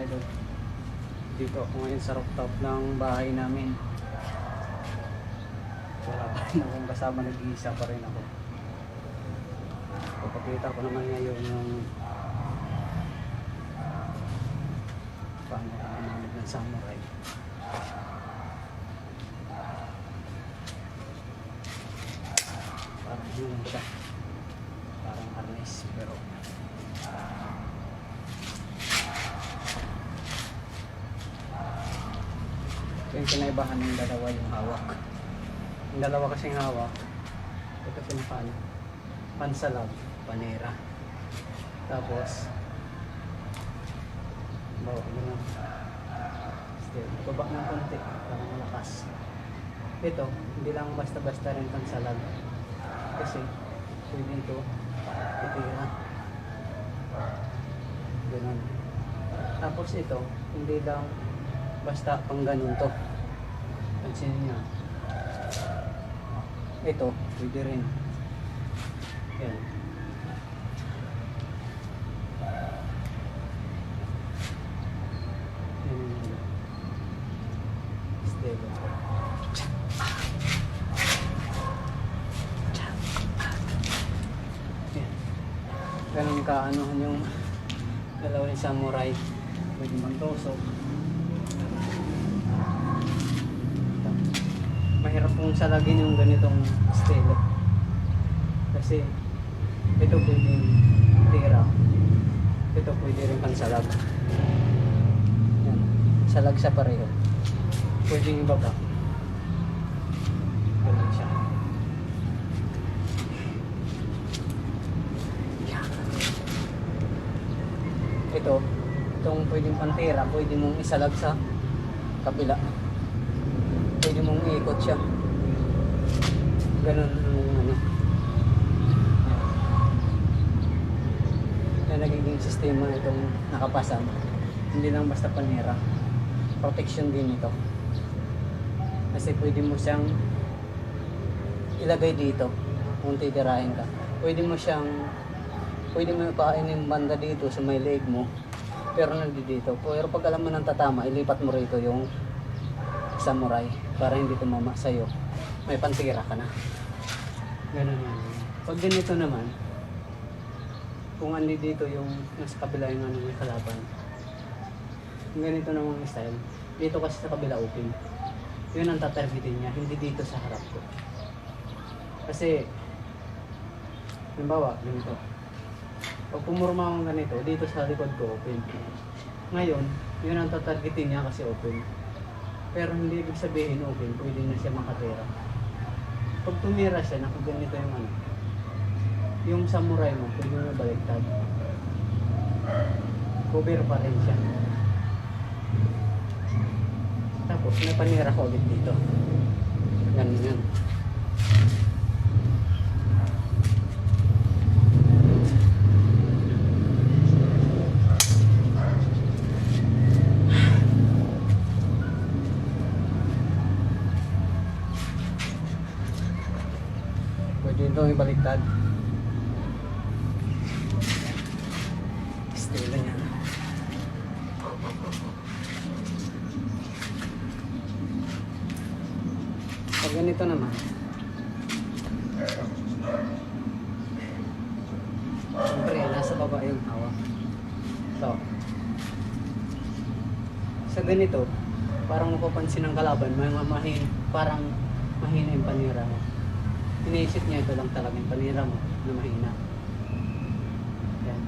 mga idol. Dito ako ngayon sa rooftop ng bahay namin. Wala pa rin akong kasama, nag-iisa pa rin ako. Papakita ko naman ngayon yung paano gumamit ng samurai. Parang yun siya, parang harness, pero yung kinaibahan ng dalawa yung hawak. Yung dalawa kasing hawak, ito pinapaan pansalab, panera. Tapos bawa ganun, still baba ng konti para malakas. Ito hindi lang basta-basta rin pansalab, kasi pwede ito itira ganun. Tapos ito hindi lang basta pang ganun to, pansin niya. Ito pwede rin yan. Stable. Yan. Ganun kaanuhan yung dalawang samurai. Pwede magtusok. Mahirap pong salagin yung ganitong estilo, kasi ito pwedeng tira, ito pwede rin pansalag. Yan. Salag sa pareho, pwedeng ibaba. Ganun siya. Itong pwedeng pantira, pwede mong isalag sa kabila, pwede mong iikot siya. Ganun yung ano. Yan nagiging sistema itong nakapasang. Hindi lang basta panera, protection din ito. Kasi pwede mo siyang ilagay dito kung titirahin ka. Pwede mo ipain yung banda dito sa may leg mo, pero nandito. Pero pag alam mo ng tatama, ilipat mo rito yung samurai para hindi tumama sa'yo. May pantira ka na. Ganun yan. Pag ganito naman, kung andi dito yung nasa kabila yung ano, may kalaban, ganito namang style, dito kasi sa kabila open, yun ang tatargetin niya, hindi dito sa harap ko. Kasi halimbawa ganito, pag pumurma akong ganito, dito sa likod ko open. Ngayon yun ang tatargetin niya kasi open, pero hindi ibig sabihin open, pwede na siya makatira. Pag tumira siya, nakaganito yung ano, yung samurai mo, pwede mo baliktad, cover pa rin siya. Tapos may panira ko ulit dito, ganun yan. Dito yung baliktad. Estilo niya. Pag ganito naman, siyempre nasa baba yung hawak. So, sa ganito, parang mapapansin ng kalaban, parang mahina yung panira mo. Iniisip niya ito lang talaga yung panira mo na mahina. Yan.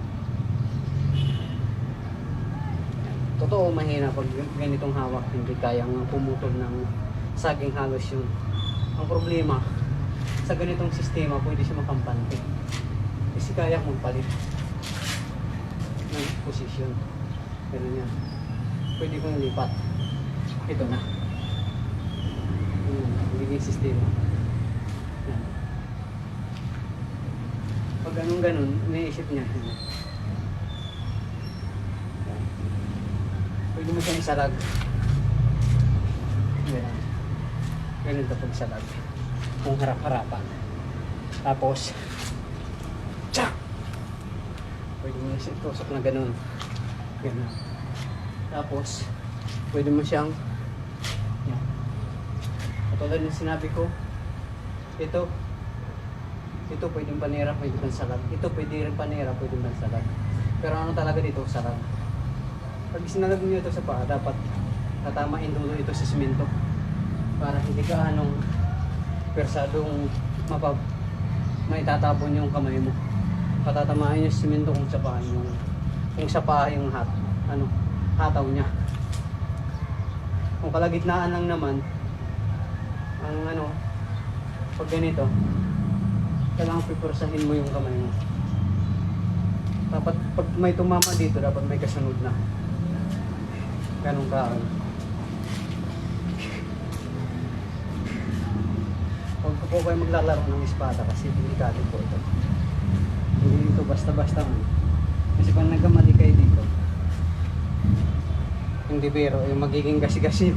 Yan. Totoo mahina pag ganitong hawak, hindi kayang pumutol ng saging halos yun. Ang problema, sa ganitong sistema pwede siya makampante. Kasi kaya mong palit ng posisyon. Ganun yan. Pwede kong lipat. Ito na. Magiging sistema. Yan. Pag ganun, iniisip niya. Yan. Pwede mo siyang isalag. Yan. Ganun ito pag salag. Kung harap-harapan. Tapos, tsak! Pwede mo siyang tusok na ganun. Ganun. Tapos, pwede mo siyang, yan. Katulad ng sinabi ko, ito pwedeng panira, pwede pansalad. Ito pwede rin panira, pwede pansalad. Pero ano talaga dito, salad. Pag sinalag niyo ito sa paa, dapat tatamain dulo ito sa simento para hindi ka anong persadong may tatapon yung kamay mo. Patatamaan yung simento kung sa paa yung hataw niya. Kung kalagitnaan lang naman ang pag ganito, kailangan pipursahin mo yung kamay mo. Dapat pag may tumama dito, dapat may kasunod na. Ganun ka. Huwag po kayo maglalaro ng espada kasi delikado po ito. Hindi dito basta-basta man. Kasi pag nagkamali kayo dito, hindi biro, yung magiging gas-gas nyo.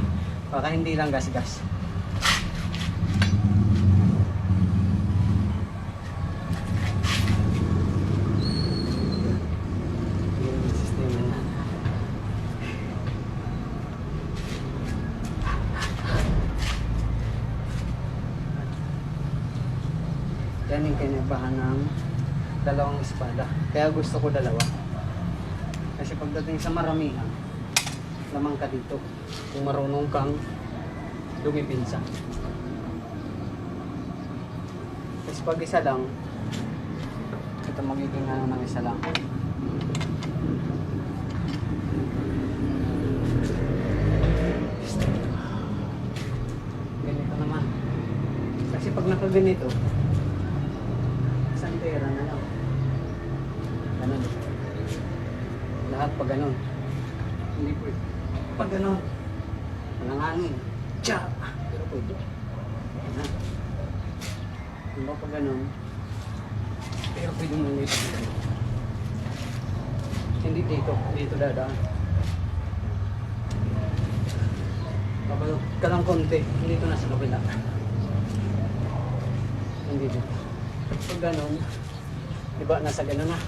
Baka hindi lang gas-gas. Yan yung kinabahan ng dalawang espada. Kaya gusto ko dalawa. Kasi pagdating sa maramihan, lamang ka dito. Kung marunong kang dumipinsa. Kasi pag isa lang, ito magiging ng isa lang. Ganito naman. Kasi pag nakaganito, pera na lang. Ganun. Lahat pag ganun. Hindi pwede. Pag ganun. Walang Tsa! Pero pwede. Ganun. Diba pag ganun. Pero pwede mo nito. Hindi dito. Dito dadaan. Pabalog ka lang konti. Dito na sa kabila. Hindi dito. Pag ganun, diba nasa ganun na.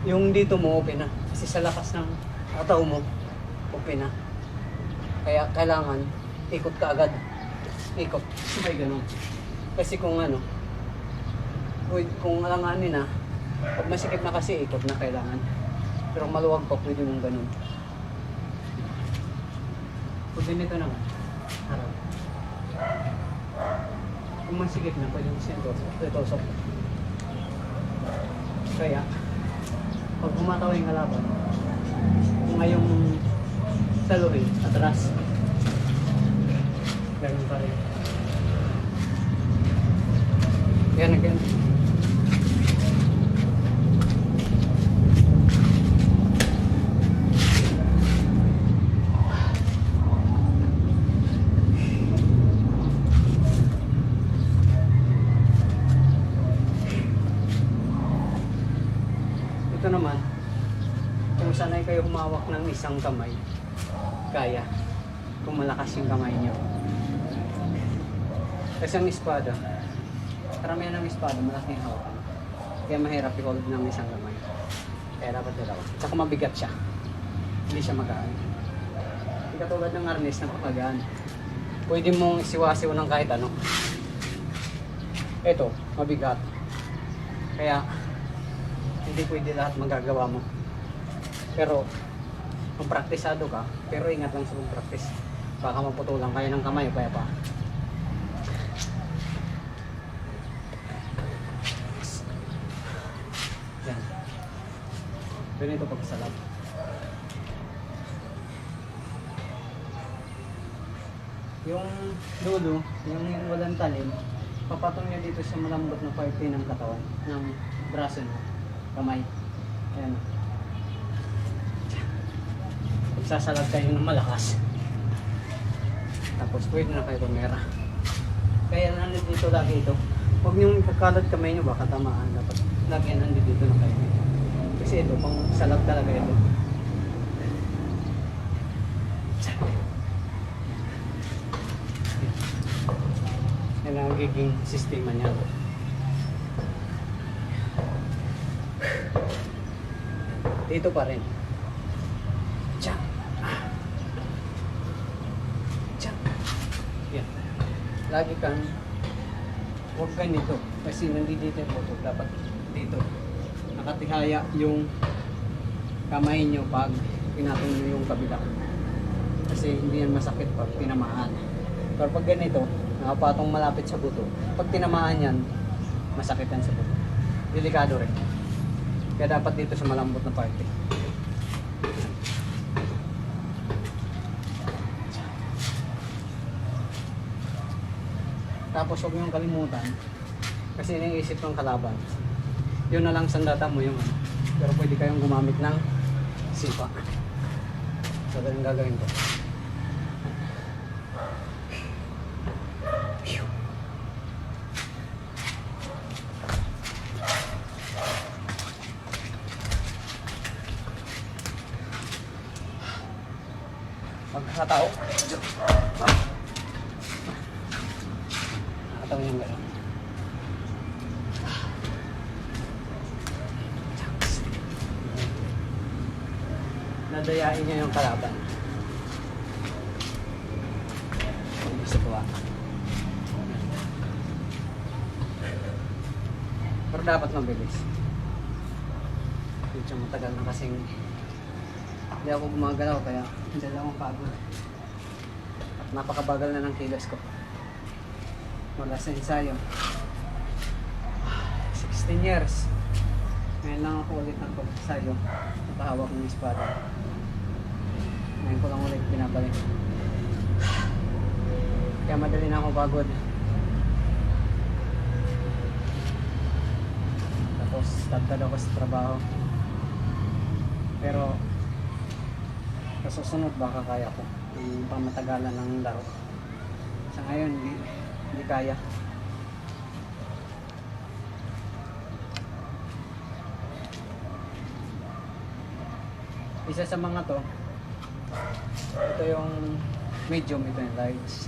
Yung dito mo open na. Kasi sa lakas ng ataw mo, open na. Kaya kailangan ikot ka agad. Ikot. Sabay ganun. Kasi kung kung alanganin na, pag masikip na kasi ikot na kailangan. Pero maluwag pa, pwede mong ganun. Pag ganito naman, harap. Kung masikip na, pwede mo siya itusok. Kaya, pag bumataw yung kalaban, kung ngayong saluhin, atras, ganun pa rin. Yan, again. Ito naman, kung sanay kayo humawak ng isang kamay, kaya, kung malakas yung kamay nyo. Kasi ang espada, karamihan ng espada, malaking hawakan. Kaya mahirap i-hold ng isang kamay. Kaya dapat dalawa. Tsaka mabigat siya. Hindi siya magaan. Hindi katulad ng arnis na magaan. Pwede mong isiwasiw ng kahit ano. Ito, mabigat. Kaya, hindi pwede lahat magagawa mo. Pero, kung praktisado ka, pero ingat lang sa pag-practice. Baka maputulang kayo ng kamay, kaya pa. Yan. Ganito pagsalab. Yung dulo, yung walang talim, papatong nyo dito sa malambot na parte ng katawan, ng braso nyo, kamay. Ayan. Pagsasalab kayo ng malakas. Tapos pwede na kayo tumera. Kaya nandito lagi ito. Huwag nyo ikakalat kamay nyo, baka tamaan. Dapat lagi nandito na kayo. Kasi ito, pang salab talaga ito. Yan ang magiging sistema niya. Dito pa rin. lagi kang huwag ganito kasi nandito yung buto, dapat dito nakatihaya yung kamay nyo pag pinatong nyo yung kabila kasi hindi yan masakit pag tinamaan. Pero pag ganito nakapatong malapit sa buto, pag tinamaan yan masakit yan sa buto, delikado rin, kaya dapat dito sa malambot na parte. Tapos huwag niyong kalimutan kasi iniisip ng kalaban, yun na lang sandata mo yung ano. Pero pwede kayong gumamit ng sipa. So ganun gagawin ko. Pagkatao nakatawa yung gano'n. Nadayain niya yung kalaban. Gusto ko pero dapat mabilis. Medyo matagal na kasing hindi ako gumagalaw kaya hindi lang akong pagod. At napakabagal na ng kilos ko mula sa ensayo. 16 years. Ngayon lang ako ulit ng pag-ensayo. Nakahawak ng espada. Ngayon ko lang ulit binabalik. Kaya madali na ako pagod. Tapos tagtad ako sa trabaho. Pero sa susunod baka kaya ko yung pamatagalan ng laro. Sa ngayon hindi kaya. Isa sa mga to, ito yung medium, ito yung large.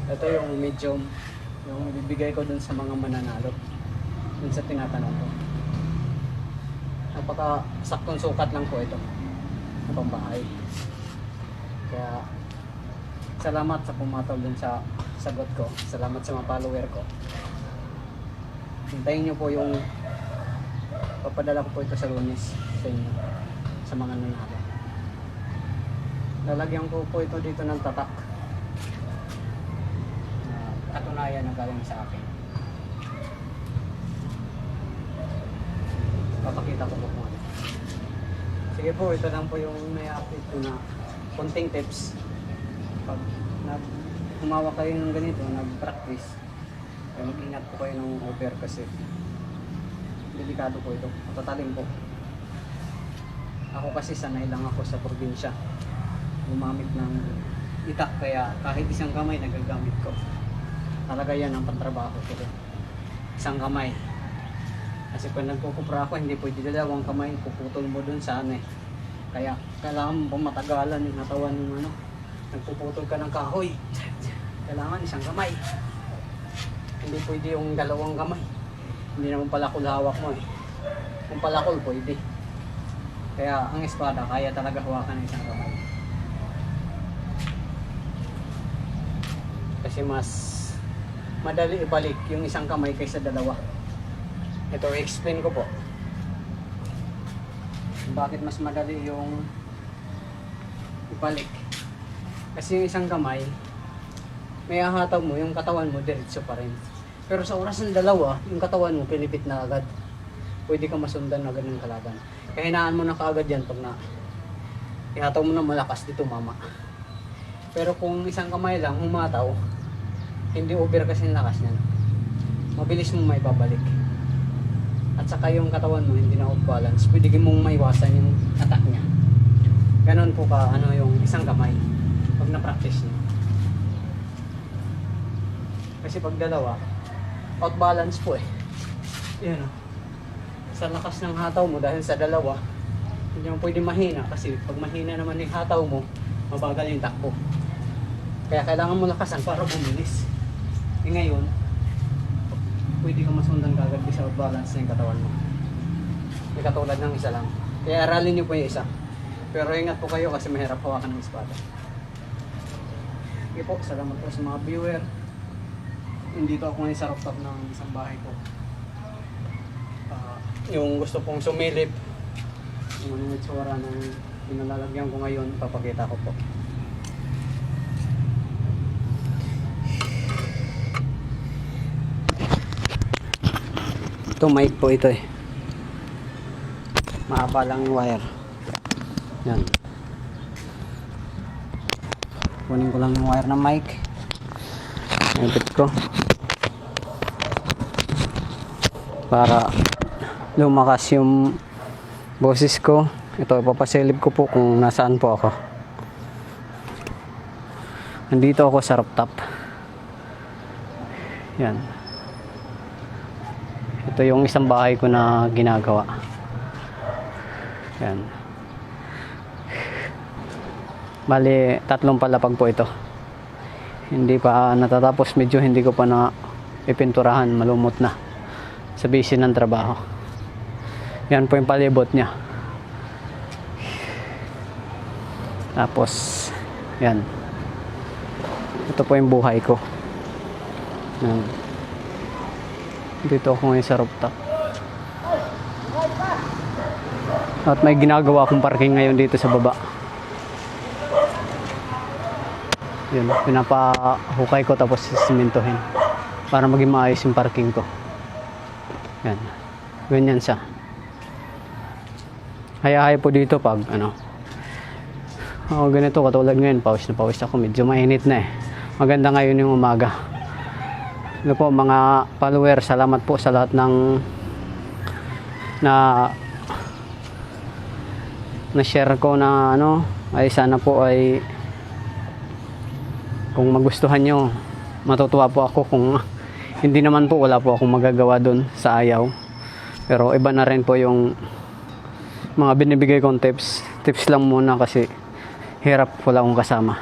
Ito yung medium, yung bibigay ko dun sa mga mananalo, dun sa tinatanong ko. Napaka saktong sukat lang po ito na pambahay. Kaya salamat sa pumatol dun sa sagot ko. Salamat sa mga follower ko. Hintayin nyo po yung papadala ko po ito sa Lunes sa inyo, sa mga nanalo. Lalagyan ko po ito dito ng tatak na katunayan na galing sa akin. Papakita ko po kung ano. Sige po, ito lang po yung may update ko na konting tips. Pag humawak kayo ng ganito, nag-practice, kaya mag-ingat po kayo ng over kasi delikado po ito, matatalim po. Ako kasi sanay lang ako sa probinsya gumamit ng itak, kaya kahit isang kamay nagagamit ko. Talaga yan ang pantrabaho ko. Isang kamay. Kasi pag nagkukupra ako, hindi pwede dalawang kamay, puputol mo dun sa ano eh. Kaya kailangan mo matagalan yung natawan ng ano. Nagpuputol ka ng kahoy. Kailangan isang kamay. Hindi pwede yung dalawang kamay. Hindi naman palakol hawak mo eh. Kung palakol pwede. Kaya ang espada, kaya talaga hawakan ng isang kamay. Kasi mas madali ibalik yung isang kamay kaysa dalawa. Ito, i-explain ko po. Bakit mas madali yung ibalik. Kasi yung isang kamay, may ahataw mo, yung katawan mo, diretso pa rin. Pero sa oras ng dalawa, yung katawan mo, pilipit na agad. Pwede ka masundan agad ng kalaban. Kaya hinaan mo na kaagad yan pag na ihataw mo na malakas dito mama. Pero kung isang kamay lang, humataw, hindi over kasi yung lakas niyan. Mabilis mo may babalik. At saka yung katawan mo hindi na off balance, pwede mong maiwasan yung attack niya. Ganon po ka ano yung isang kamay pag na-practice niyo. Kasi pag dalawa, out balance po eh. Yan o. Sa lakas ng hataw mo dahil sa dalawa, hindi mo pwede mahina kasi pag mahina naman yung hataw mo, mabagal yung takbo. Kaya kailangan mo lakasan para bumilis. Eh ngayon, pwede ka masundan kagad sa balance na yung katawan mo. May katulad ng isa lang. Kaya aralin niyo po yung isa. Pero ingat po kayo kasi mahirap hawakan ng espada. Okay po, salamat po sa mga viewer. Nandito ako ngayon sa rooftop ng isang bahay ko. Yung gusto pong sumilip, yung anong itsura ng pinalalagyan ko ngayon, papakita ko po. Ito mic po ito eh. Mahaba lang yung wire. Yan. Kunin ko lang yung wire ng mic. Ipit ko. Para lumakas yung boses ko. Ito, ipapasilip ko po kung nasaan po ako. Nandito ako sa rooftop. Yan. Ito yung isang bahay ko na ginagawa. Yan. Bali, 3 palapag po ito. Hindi pa natatapos, medyo hindi ko pa na ipinturahan, malumot na sa busy ng trabaho. Yan po yung palibot niya. Tapos yan, ito po yung buhay ko. Yan. Dito ako ngayon sa rooftop. At may ginagawa akong parking ngayon dito sa baba. Yun, pinapahukay ko tapos simentohin para maging maayos yung parking ko. Yan. Ganyan siya. Hayahay po dito pag ganito katulad ngayon, pawis na pawis ako, medyo mainit na eh. Maganda ngayon yung umaga. Ano po mga follower, salamat po sa lahat ng na share ko na ay sana po ay kung magustuhan nyo, matutuwa po ako. Kung hindi naman po, wala po akong magagawa dun sa ayaw. Pero iba na rin po yung mga binibigay kong tips lang muna kasi hirap, wala akong kasama.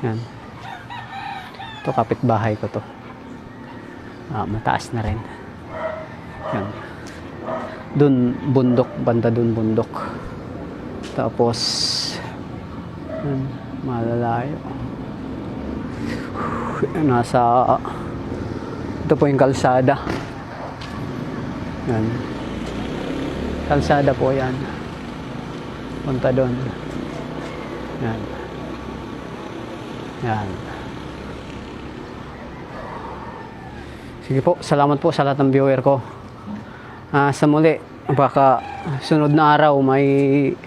Yan. Ito kapitbahay ko to. Mataas na rin. Yan. Dun bundok, banda dun bundok. Tapos malalayo. Ito po yung kalsada. Yan. Kalsada po yan. Punta doon. Yan. Yan. Sige po, salamat po sa lahat ng viewer ko. Sa muli, baka sunod na araw may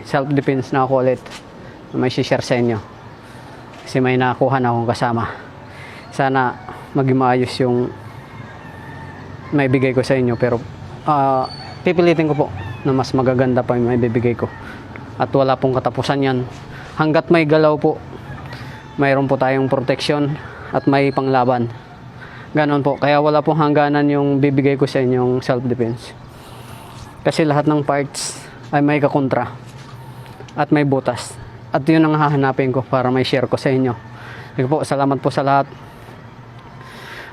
self-defense na ako ulit. May share sa inyo. Kasi may nakuha na akong kasama. Sana maging maayos yung may bigay ko sa inyo. Pero pipilitin ko po na mas magaganda pa yung may bibigay ko. At wala pong katapusan yan. Hanggat may galaw po, mayroon po tayong protection at may panglaban. Ganon po. Kaya wala pong hangganan yung bibigay ko sa inyong self-defense. Kasi lahat ng parts ay may kakontra at may butas. At yun ang hahanapin ko para may share ko sa inyo. Sige po, salamat po sa lahat.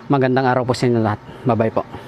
Magandang araw po sa inyo lahat. Bye bye po.